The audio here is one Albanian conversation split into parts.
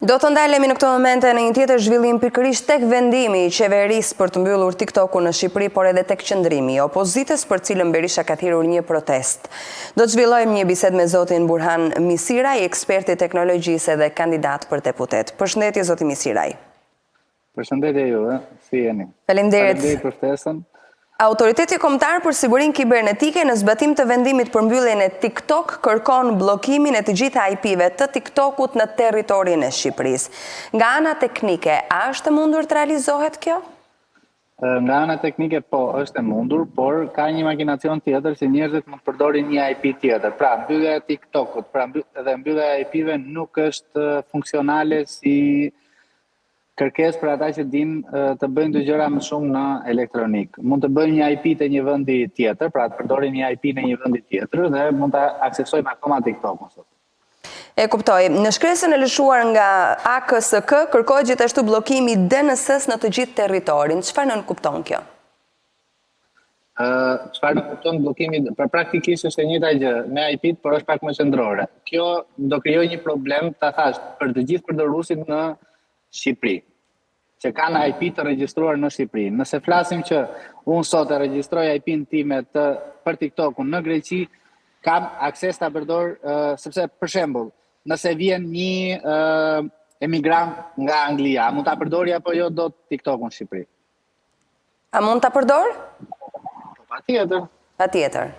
Do të ndalemi në këto momente në një tjetër zhvillim pikërisht tek vendimi i qeverisë për të mbyllur TikTok-un në Shqipëri, por edhe tek qëndrimi i opozitës për cilën Berisha ka thirrur një protest. Do të zhvillojmë një bisedë me zotin Burhan Misiraj, ekspert i teknologjisë dhe kandidat për deputet. Përshëndetje zoti Misiraj. Përshëndetje juve, si jeni? Faleminderit. Faleminderit për ftesën. Autoriteti kombëtar për sigurinë kibernetike në zbatim të vendimit për mbylljen e TikTok kërkon bllokimin e të gjitha IP-ve të TikTok-ut në territorin e Shqipërisë. Nga ana teknike, a është e mundur të realizohet kjo? Nga ana teknike po, është e mundur, por ka një makinacion tjetër që njerëzit mund të përdorin një IP tjetër. Pra, mbyllja e TikTok-ut, dhe mbyllja e IP-ve nuk është funksionale si kërkesë për ata që dinë të bëjnë dy gjëra më shumë në elektronik. Mund të bëjnë një IP të një vendi tjetër, pra të përdorin një IP në një vendi tjetër dhe mund të aksesojnë akoma TikTok-un. E kuptoj. Në shkresën e lëshuar nga AKSK kërkohet gjithashtu bllokimi i DNS-s në të gjithë territorin. Çfarë nën kupton kjo? Çfarë kupton bllokimi? Pra praktikisht është e njëjta gjë me IP-t, por është pak më qendrore. Kjo do krijojë një problem, ta thash, për të gjithë përdoruesit në Shqipëri, që kanë IP të regjistruar në Shqipëri. Nëse flasim që unë sot e regjistroj IP-n time për TikTok-un në Greqi, kam akses ta përdor, sepse për shembull, nëse vjen një emigrant nga Anglia, mund ta përdori apo jo dot TikTok-un në Shqipëri? A mund ta përdor? Patjetër. Patjetër.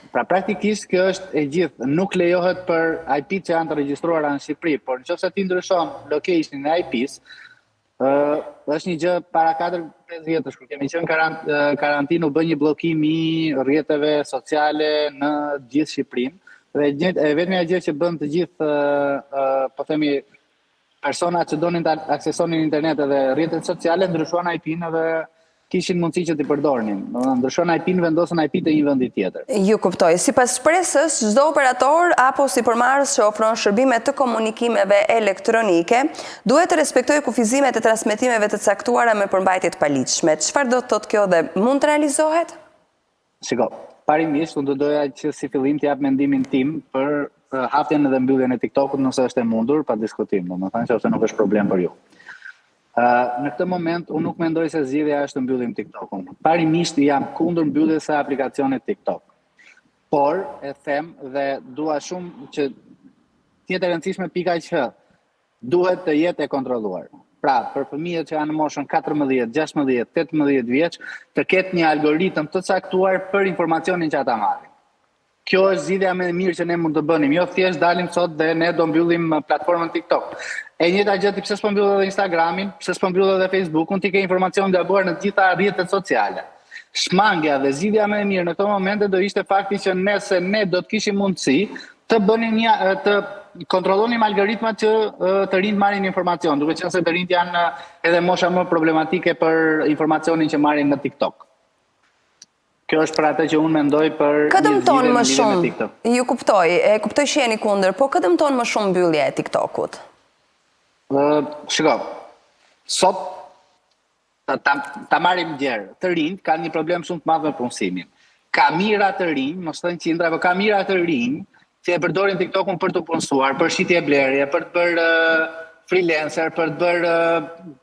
Pra praktikisht kjo është e gjithë, nuk lejohet për IP që janë të regjistruara në Shqipëri, por nëse ti ndryshon location e IP-s, është një gjë para 4-5 vjetësh kur kemi qenë karantinë, u bë një bllokim i rrjeteve sociale në gjithë Shqipërinë dhe vetmja gjë që bën të gjithë po themi personat që donin të aksesonin internet dhe rrjetet sociale ndryshuan IP-n edhe kishin mundësi që t'i përdornin. Ndryshon IP-n, vendosën IP të një vendi tjetër. Ju kuptoj. Sipas shpresës, çdo operator apo sipërmarrës që ofron shërbime të komunikimeve elektronike duhet të respektojë kufizimet e transmetimeve të caktuara me përmbajtje të paligjshme. Çfarë do të thotë kjo dhe mund të realizohet? Shiko, parimisht unë do doja që si fillim të jap mendimin tim për hapjen dhe mbylljen e TikTok-ut nëse është e mundur, pa diskutim, domethënë që nuk është problem për ju. Në këtë moment, unë nuk mendoj se zgjidhja është të mbyllim TikTok-un. Parimisht jam kundër mbylljes së aplikacionit TikTok. Por, e them dhe dua shumë që tjetë e rëndësishme pika që duhet të jetë e kontrolluar. Pra, për fëmijët që janë në moshën 14, 16, 18 vjeç, të ketë një algoritëm të caktuar për informacionin që ata marrin. Kjo është zgjidhja më e mirë që ne mund të bënim. Jo thjesht dalim sot dhe ne do mbyllim platformën TikTok. E njëjta gjë ti pse s'po mbyll edhe Instagramin, pse s'po mbyll edhe Facebookun, ti ke informacion gabuar në të gjitha rrjetet sociale. Shmangja dhe zgjidhja më e mirë në këto momente do ishte fakti që nëse ne do të kishim mundësi të bënim të kontrollonim algoritmat që të rinjt marrin informacion, duke qenë se të rinjt janë edhe mosha më problematike për informacionin që marrin në TikTok. Kjo është për atë që unë mendoj për një zgjidhje në lidhje me TikTok. Ju kuptoj, e kuptoj që jeni kundër, po këtë dëmton më shumë mbyllja e TikTok-ut? Shiko, sot ta marrim gjerë, të rinjt kanë një problem shumë të madh me punësimin. Ka mira të rinj, mos thënë qindra, por ka mira të rinj që e përdorin TikTok-un për të punësuar, për shitje blerje, për të bërë freelancer, për të bërë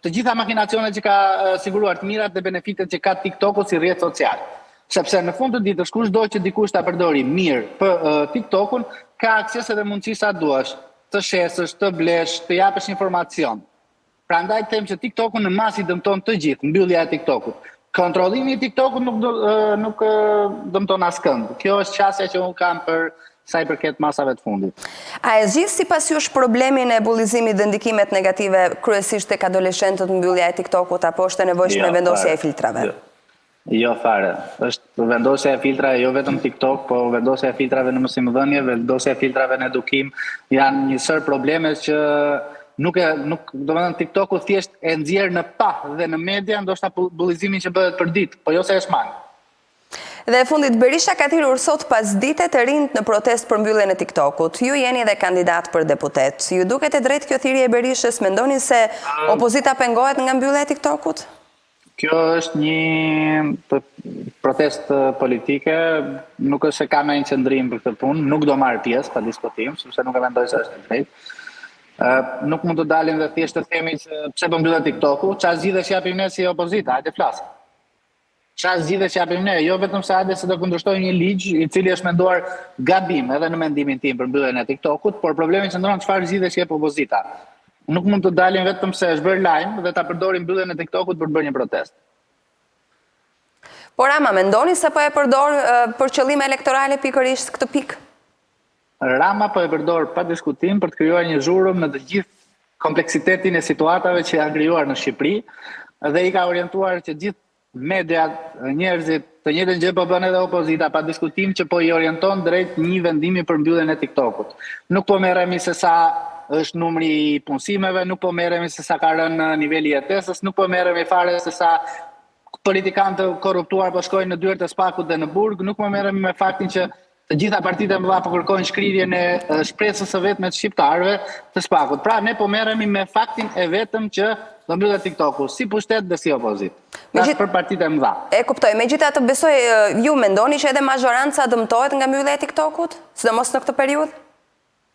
të gjitha makinacionet që ka siguruar të mirat dhe benefitet që ka TikTok-u si rrjet social. Sepse në fund të ditës kush do që dikush ta përdori mirë për TikTok-un, ka akses edhe mundësi sa duash, të shesësh, të blesh, të japësh informacion. Prandaj them që TikTok-un në mas i dëmton të gjithë, mbyllja e TikTok-ut. Kontrollimi i TikTok-ut nuk dëmton askënd. Kjo është qasja që unë kam për sa i përket masave të fundit. A e zgjidh sipas jush problemin e bullizimit dhe ndikimet negative kryesisht tek adoleshentët mbyllja e TikTok-ut apo është e nevojshme vendosja e filtrave? Jo fare, është vendosja e filtrave jo vetëm TikTok, po vendosja e filtrave në mësimdhënie, vendosja e filtrave në edukim, janë një sër probleme që domethënë TikToku thjesht e nxjerr në pa dhe në media ndoshta bullizimin që bëhet për ditë, po jo se e shmang. Dhe e fundit, Berisha ka thirrur sot pasdite të rinjt në protestë për mbylljen e TikTok-ut. Ju jeni edhe kandidat për deputet. Ju duket e drejtë kjo thirrje e Berishës? Mendoni se opozita pengohet nga mbyllja e TikTok-ut? Kjo është një protest politike, nuk është se ka ndonjë qëndrim për këtë punë, nuk do marr pjesë pa diskutim, sepse nuk e mendoj se është e drejtë. Nuk mund të dalim dhe thjesht të themi që pse po mbyllet TikToku, çfarë zgjidhje japim ne si opozita, hajde flasim. Çfarë zgjidhje japim ne, jo vetëm se hajde se do kundërshtojmë një ligj i cili është menduar gabim edhe në mendimin tim për mbylljen e TikTokut, por problemi qëndron çfarë zgjidhje jep opozita. Nuk mund të dalim vetëm se është bërë lajm dhe ta përdorim mbylljen e TikTokut për të bërë një protestë. Por Rama, mendoni se po e përdor për qëllime elektorale pikërisht këtë pikë? Rama po e përdor pa diskutim për të krijuar një zhurmë në të gjithë kompleksitetin e situatave që janë krijuar në Shqipëri dhe i ka orientuar që gjithë mediat, njerëzit, të njëjtën gjë po bën edhe opozita, pa diskutim që po i orienton drejt një vendimi për mbylljen e TikTokut. Nuk po merremi se sa është numri i punësimeve, nuk po merremi se sa ka rënë niveli i jetesës, nuk po merremi fare se sa politikanë të korruptuar po shkojnë në dyert e Spakut dhe në Burg, nuk po merremi me faktin që të gjitha partitë e mëdha po kërkojnë shkrirjen e shpresës së vetme të shqiptarëve të Spakut. Pra ne po merremi me faktin e vetëm që do mbyllet TikToku, si pushtet dhe si opozitë. Për partitë e mëdha. E kuptoj, megjithatë besoj ju mendoni që edhe mazhoranca dëmtohet nga mbyllja e TikTokut, sidomos në këtë periudhë?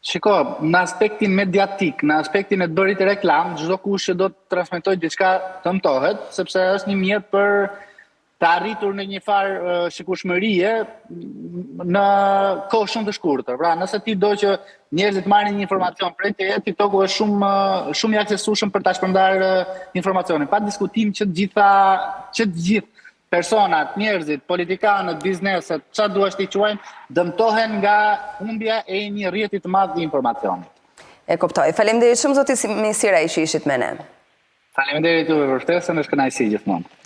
Shiko, në aspektin mediatik, në aspektin e të bërit reklam, çdo kush që do të transmetojë diçka dëmtohet, sepse është një mjet për të arritur në një farë shikueshmërie në kohë shumë të shkurtër. Pra, nëse ti do që njerëzit marrin një informacion prej teje, TikToku është shumë i aksesueshëm për ta shpërndarë informacionin. Pa diskutim që të gjithë personat, njerëzit, politikanët, bizneset, çfarë duash t'i quajmë, dëmtohen nga humbja e një rrjeti të madh të informacionit. E kuptoj. Faleminderit shumë zoti Misiraj që ishit me ne. Faleminderit juve për ftesën, është kënaqësi gjithmonë.